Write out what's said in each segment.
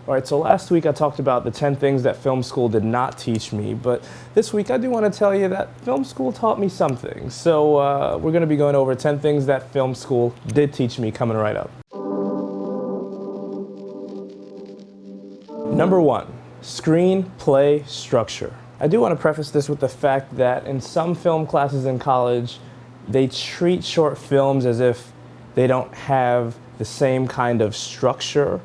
All right, so last week I talked about the 10 things that film school did not teach me, but this week I do want to tell you that film school taught me something. So we're going to be going over 10 things that film school did teach me coming right up. Number 1, screenplay structure. I do want to preface this with the fact that in some film classes in college, they treat short films as if they don't have the same kind of structure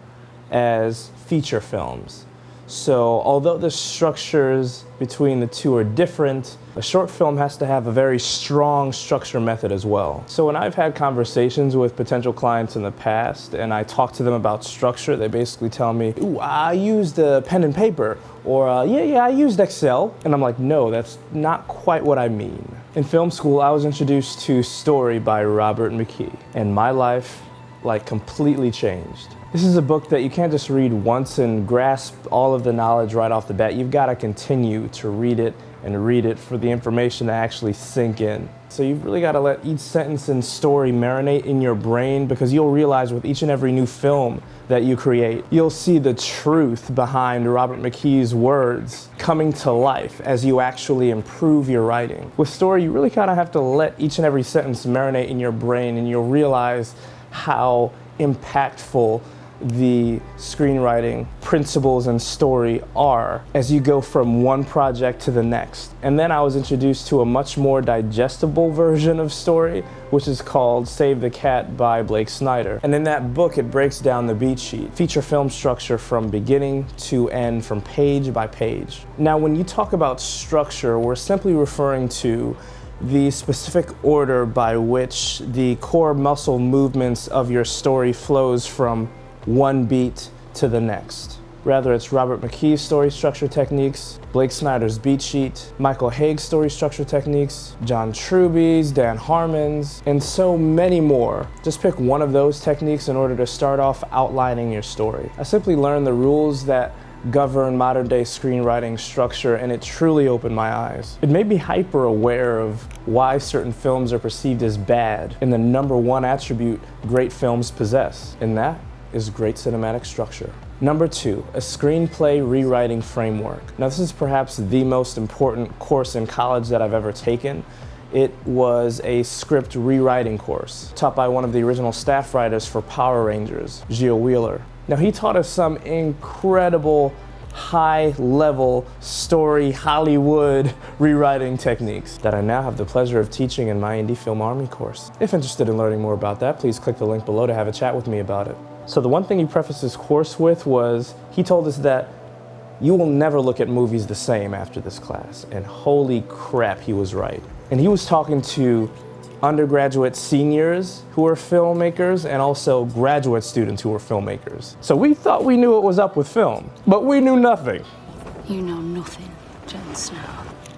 as feature films. So although the structures between the two are different, a short film has to have a very strong structure method as well. So when I've had conversations with potential clients in the past and I talk to them about structure, they basically tell me, ooh, I used pen and paper, or yeah, I used Excel. And I'm like, no, that's not quite what I mean. In film school, I was introduced to Story by Robert McKee, and my life completely changed. This is a book that you can't just read once and grasp all of the knowledge right off the bat. You've got to continue to read it and read it for the information to actually sink in. So you've really got to let each sentence and story marinate in your brain, because you'll realize with each and every new film that you create, you'll see the truth behind Robert McKee's words coming to life as you actually improve your writing. With Story, you really kind of have to let each and every sentence marinate in your brain, and you'll realize how impactful the screenwriting principles and story are as you go from one project to the next. And then I was introduced to a much more digestible version of Story, which is called Save the Cat by Blake Snyder. And in that book, it breaks down the beat sheet, feature film structure from beginning to end, from page by page. Now, when you talk about structure, we're simply referring to the specific order by which the core muscle movements of your story flows from one beat to the next. Whether it's Robert McKee's story structure techniques, Blake Snyder's beat sheet, Michael Haig's story structure techniques, John Truby's, Dan Harmon's, and so many more. Just pick one of those techniques in order to start off outlining your story. I simply learned the rules that govern modern day screenwriting structure, and it truly opened my eyes. It made me hyper aware of why certain films are perceived as bad, and the number one attribute great films possess, and that is great cinematic structure. Number 2, a screenplay rewriting framework. Now, this is perhaps the most important course in college that I've ever taken. It was a script rewriting course taught by one of the original staff writers for Power Rangers, Gio Wheeler. Now, he taught us some incredible high-level story Hollywood rewriting techniques that I now have the pleasure of teaching in my Indie Film Army course. If interested in learning more about that, please click the link below to have a chat with me about it. So the one thing he prefaced his course with was, he told us that you will never look at movies the same after this class. And holy crap, he was right. And he was talking to undergraduate seniors who are filmmakers and also graduate students who are filmmakers. So we thought we knew what was up with film, but we knew nothing. You know nothing, Jon Snow.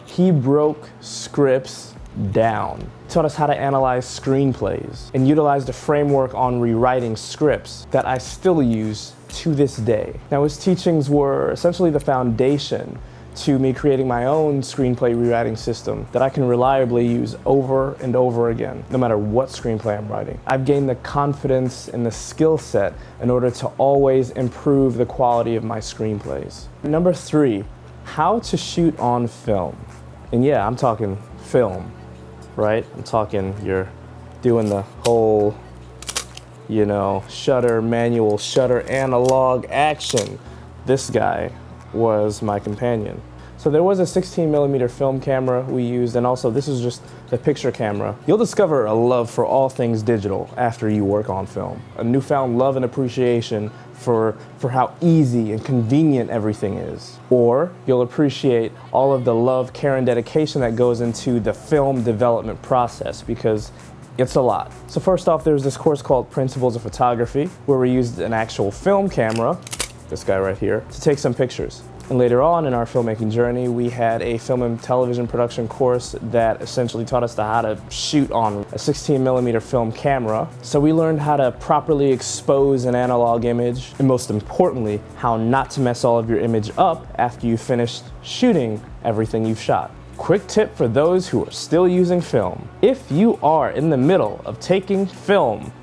He broke scripts down, taught us how to analyze screenplays, and utilized a framework on rewriting scripts that I still use to this day. Now, his teachings were essentially the foundation to me creating my own screenplay rewriting system that I can reliably use over and over again, no matter what screenplay I'm writing. I've gained the confidence and the skill set in order to always improve the quality of my screenplays. Number 3, how to shoot on film. And yeah, I'm talking film, right? I'm talking you're doing the whole, shutter manual, shutter analog action. This guy was my companion. So there was a 16mm film camera we used, and also this is just the picture camera. You'll discover a love for all things digital after you work on film. A newfound love and appreciation for how easy and convenient everything is. Or you'll appreciate all of the love, care, and dedication that goes into the film development process, because it's a lot. So first off, there's this course called Principles of Photography, where we used an actual film camera, this guy right here, to take some pictures. And later on in our filmmaking journey, we had a film and television production course that essentially taught us how to shoot on a 16mm film camera. So we learned how to properly expose an analog image, and most importantly, how not to mess all of your image up after you finished shooting everything you've shot. Quick tip for those who are still using film. If you are in the middle of taking film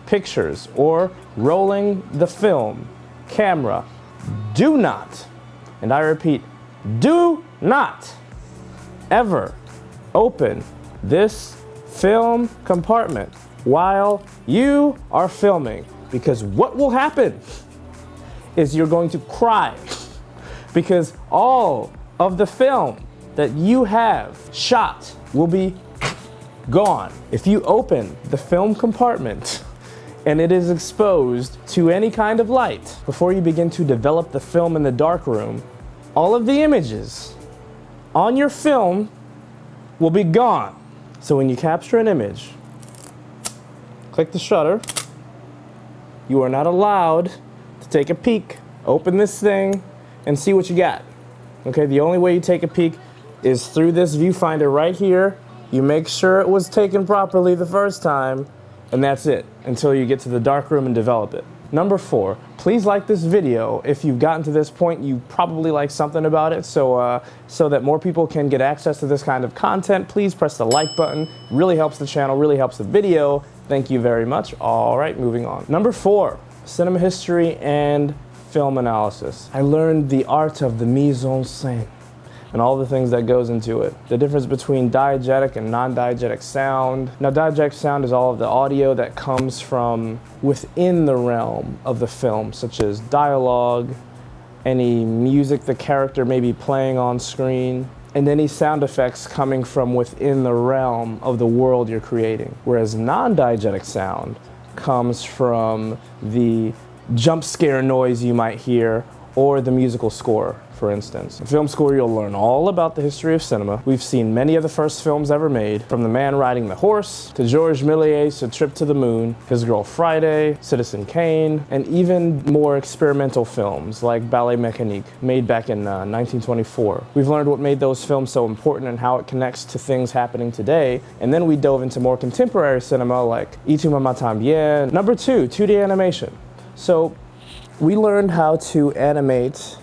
pictures or rolling the film camera, do not, and I repeat, do not ever open this film compartment while you are filming, because what will happen is you're going to cry because all of the film that you have shot will be gone. If you open the film compartment and it is exposed to any kind of light before you begin to develop the film in the darkroom, all of the images on your film will be gone. So when you capture an image, click the shutter. You are not allowed to take a peek, open this thing, and see what you got. Okay, the only way you take a peek is through this viewfinder right here. You make sure it was taken properly the first time, and that's it, until you get to the darkroom and develop it. Number 4, please like this video. If you've gotten to this point, you probably like something about it, so that more people can get access to this kind of content, please press the like button. It really helps the channel, really helps the video. Thank you very much. All right, moving on. Number 4, cinema history and film analysis. I learned the art of the mise en scène and all the things that goes into it. The difference between diegetic and non-diegetic sound. Now, diegetic sound is all of the audio that comes from within the realm of the film, such as dialogue, any music the character may be playing on screen, and any sound effects coming from within the realm of the world you're creating. Whereas non-diegetic sound comes from the jump scare noise you might hear or the musical score, for instance. In film school, you'll learn all about the history of cinema. We've seen many of the first films ever made, from The Man Riding the Horse, to Georges Méliès' A Trip to the Moon, His Girl Friday, Citizen Kane, and even more experimental films like Ballet Mécanique, made back in 1924. We've learned what made those films so important and how it connects to things happening today, and then we dove into more contemporary cinema like Et tu m'entends bien. Number 2, 2D animation. So we learned how to animate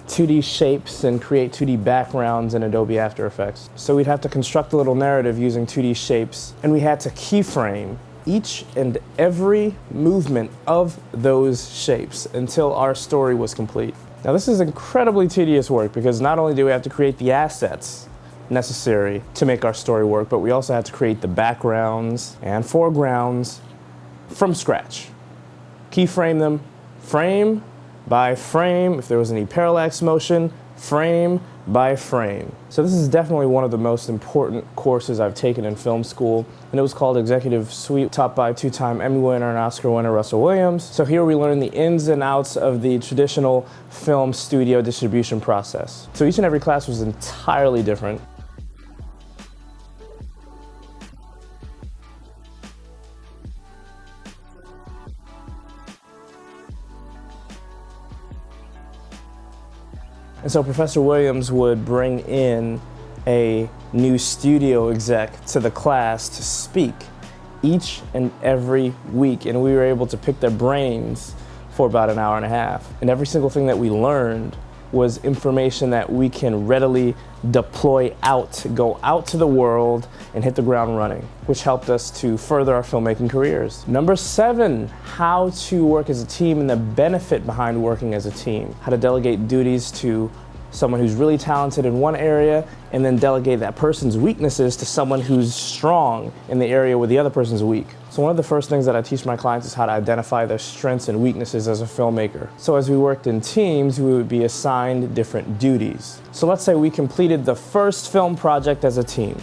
2D shapes and create 2D backgrounds in Adobe After Effects. So we'd have to construct a little narrative using 2D shapes, and we had to keyframe each and every movement of those shapes until our story was complete. Now, this is incredibly tedious work because not only do we have to create the assets necessary to make our story work, but we also have to create the backgrounds and foregrounds from scratch. Keyframe them frame by frame. If there was any parallax motion, frame by frame. So this is definitely one of the most important courses I've taken in film school, and it was called Executive Suite, taught by 2-time Emmy winner and Oscar winner Russell Williams. So here we learn the ins and outs of the traditional film studio distribution process. So each and every class was entirely different. And so Professor Williams would bring in a new studio exec to the class to speak each and every week, and we were able to pick their brains for about an hour and a half. And every single thing that we learned was information that we can readily deploy out, go out to the world and hit the ground running, which helped us to further our filmmaking careers. Number 7, how to work as a team and the benefit behind working as a team. How to delegate duties to someone who's really talented in one area and then delegate that person's weaknesses to someone who's strong in the area where the other person's weak. So one of the first things that I teach my clients is how to identify their strengths and weaknesses as a filmmaker. So as we worked in teams, we would be assigned different duties. So let's say we completed the first film project as a team.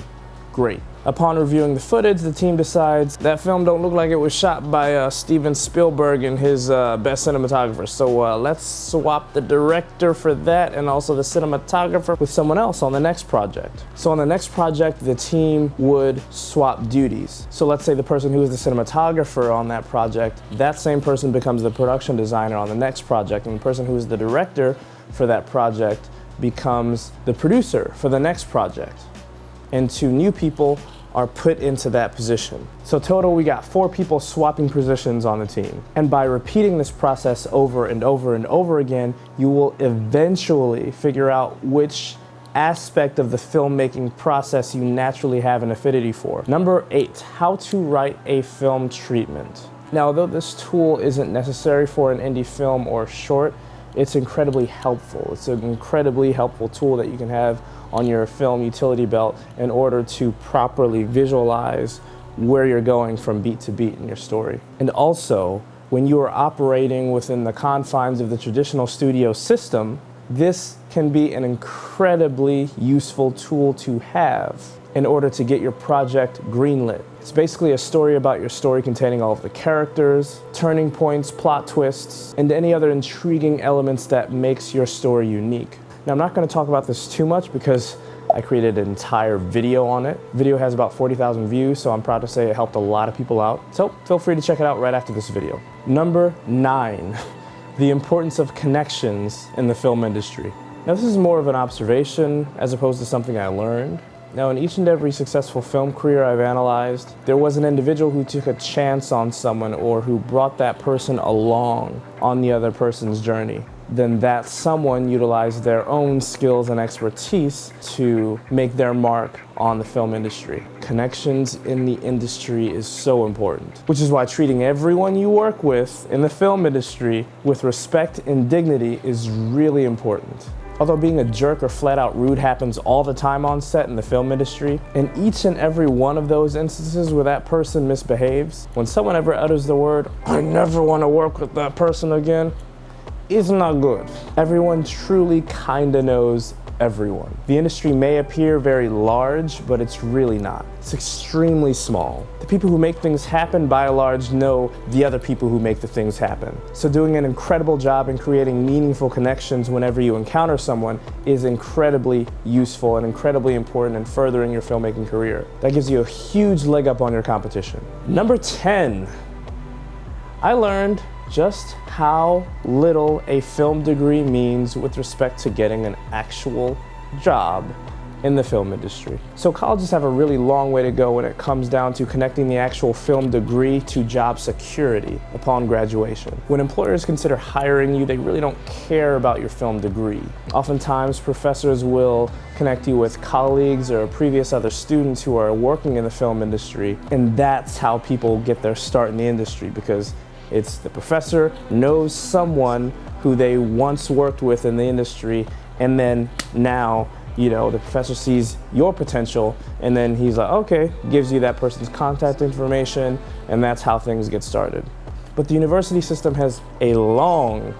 Great. Upon reviewing the footage, the team decides that film don't look like it was shot by Steven Spielberg and his best cinematographer. So let's swap the director for that and also the cinematographer with someone else on the next project. So on the next project, the team would swap duties. So let's say the person who is the cinematographer on that project, that same person becomes the production designer on the next project, and the person who is the director for that project becomes the producer for the next project. And 2 new people are put into that position. So total, we got 4 people swapping positions on the team. And by repeating this process over and over and over again, you will eventually figure out which aspect of the filmmaking process you naturally have an affinity for. Number 8, how to write a film treatment. Now, although this tool isn't necessary for an indie film or short, it's incredibly helpful. It's an incredibly helpful tool that you can have on your film utility belt in order to properly visualize where you're going from beat to beat in your story. And also, when you are operating within the confines of the traditional studio system, this can be an incredibly useful tool to have in order to get your project greenlit. It's basically a story about your story containing all of the characters, turning points, plot twists, and any other intriguing elements that makes your story unique. Now, I'm not going to talk about this too much because I created an entire video on it. The video has about 40,000 views, so I'm proud to say it helped a lot of people out. So feel free to check it out right after this video. Number 9, the importance of connections in the film industry. Now, this is more of an observation as opposed to something I learned. Now, in each and every successful film career I've analyzed, there was an individual who took a chance on someone or who brought that person along on the other person's journey. Then that someone utilized their own skills and expertise to make their mark on the film industry. Connections in the industry is so important, which is why treating everyone you work with in the film industry with respect and dignity is really important. Although being a jerk or flat out rude happens all the time on set in the film industry, in each and every one of those instances where that person misbehaves, when someone ever utters the word, "I never want to work with that person again," is not good. Everyone truly kinda knows everyone. The industry may appear very large, but it's really not. It's extremely small. The people who make things happen, by and large, know the other people who make the things happen. So doing an incredible job in creating meaningful connections whenever you encounter someone is incredibly useful and incredibly important in furthering your filmmaking career. That gives you a huge leg up on your competition. Number 10, I learned just how little a film degree means with respect to getting an actual job in the film industry. So colleges have a really long way to go when it comes down to connecting the actual film degree to job security upon graduation. When employers consider hiring you, they really don't care about your film degree. Oftentimes, professors will connect you with colleagues or previous other students who are working in the film industry, and that's how people get their start in the industry, because it's the professor knows someone who they once worked with in the industry, and then now, the professor sees your potential, and then he's like, okay, gives you that person's contact information, and that's how things get started. But the university system has a long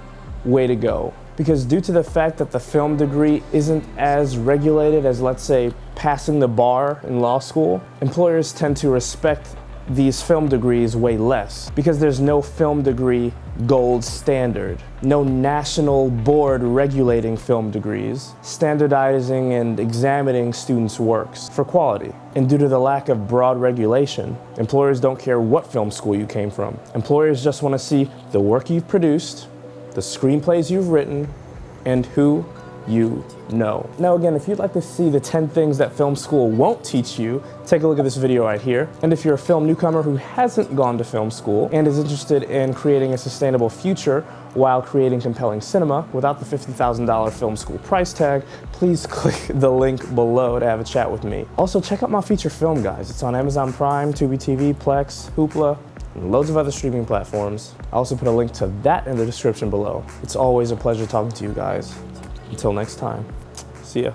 way to go, because due to the fact that the film degree isn't as regulated as, let's say, passing the bar in law school, employers tend to respect these film degrees way less, because there's no film degree gold standard, no national board regulating film degrees, standardizing and examining students' works for quality. And due to the lack of broad regulation, employers don't care what film school you came from. Employers just want to see the work you've produced, the screenplays you've written, and who you know. Now again, if you'd like to see the 10 things that film school won't teach you, take a look at this video right here. And if you're a film newcomer who hasn't gone to film school and is interested in creating a sustainable future while creating compelling cinema without the $50,000 film school price tag, please click the link below to have a chat with me. Also, check out my feature film, guys. It's on Amazon Prime, Tubi TV, Plex, Hoopla, and loads of other streaming platforms. I also put a link to that in the description below. It's always a pleasure talking to you guys. Until next time, see ya.